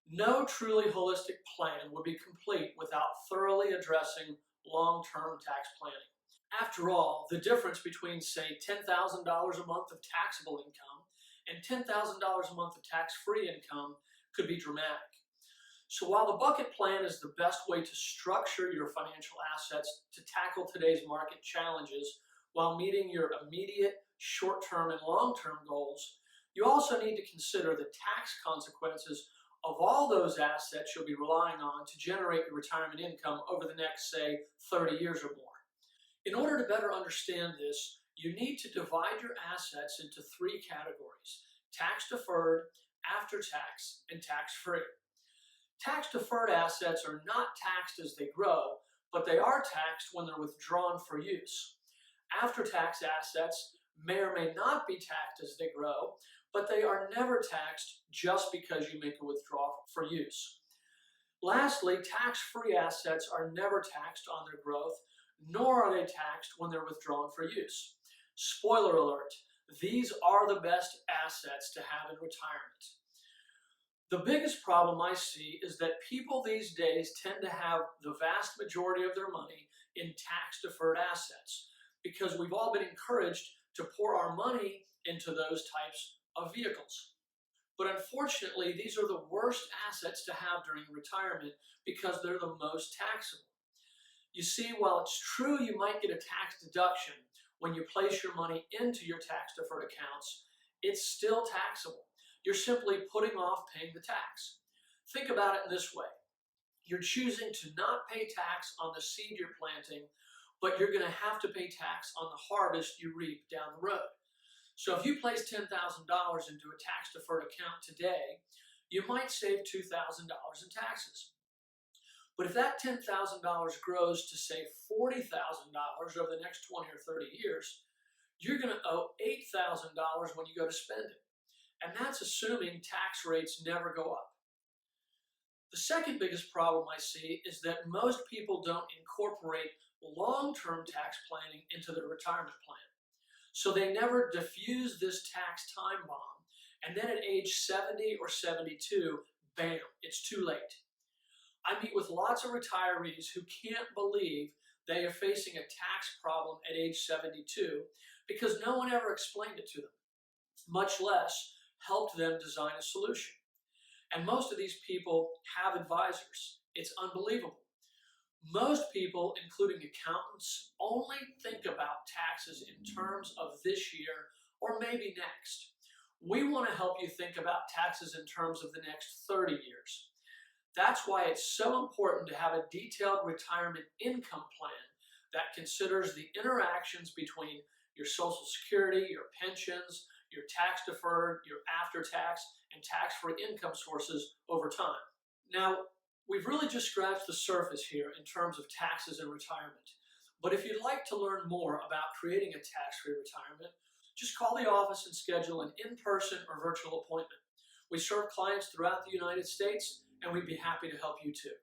No truly holistic plan would be complete without thoroughly addressing long-term tax planning. After all, the difference between, say, $10,000 a month of taxable income and $10,000 a month of tax-free income could be dramatic. So while the bucket plan is the best way to structure your financial assets to tackle today's market challenges while meeting your immediate, short-term, and long-term goals, you also need to consider the tax consequences of all those assets you'll be relying on to generate your retirement income over the next, say, 30 years or more. In order to better understand this, you need to divide your assets into three categories: tax-deferred, after-tax, and tax-free. Tax-deferred assets are not taxed as they grow, but they are taxed when they're withdrawn for use. After-tax assets may or may not be taxed as they grow, but they are never taxed just because you make a withdrawal for use. Lastly, tax-free assets are never taxed on their growth, nor are they taxed when they're withdrawn for use. Spoiler alert, these are the best assets to have in retirement. The biggest problem I see is that people these days tend to have the vast majority of their money in tax-deferred assets because we've all been encouraged to pour our money into those types of vehicles. But unfortunately, these are the worst assets to have during retirement because they're the most taxable. You see, while it's true you might get a tax deduction when you place your money into your tax-deferred accounts, it's still taxable. You're simply putting off paying the tax. Think about it in this way. You're choosing to not pay tax on the seed you're planting, but you're going to have to pay tax on the harvest you reap down the road. So if you place $10,000 into a tax-deferred account today, you might save $2,000 in taxes. But if that $10,000 grows to, say, $40,000 over the next 20 or 30 years, you're going to owe $8,000 when you go to spend it. And that's assuming tax rates never go up. The second biggest problem I see is that most people don't incorporate long-term tax planning into their retirement plan. So they never diffuse this tax time bomb, and then at age 70 or 72, bam, it's too late. I meet with lots of retirees who can't believe they are facing a tax problem at age 72 because no one ever explained it to them, much less helped them design a solution. And most of these people have advisors. It's unbelievable. Most people, including accountants, only think about taxes in terms of this year or maybe next. We want to help you think about taxes in terms of the next 30 years. That's why it's so important to have a detailed retirement income plan that considers the interactions between your Social Security, your pensions, your tax-deferred, your after-tax, and tax-free income sources over time. Now, we've really just scratched the surface here in terms of taxes and retirement. But if you'd like to learn more about creating a tax-free retirement, just call the office and schedule an in-person or virtual appointment. We serve clients throughout the United States, and we'd be happy to help you too.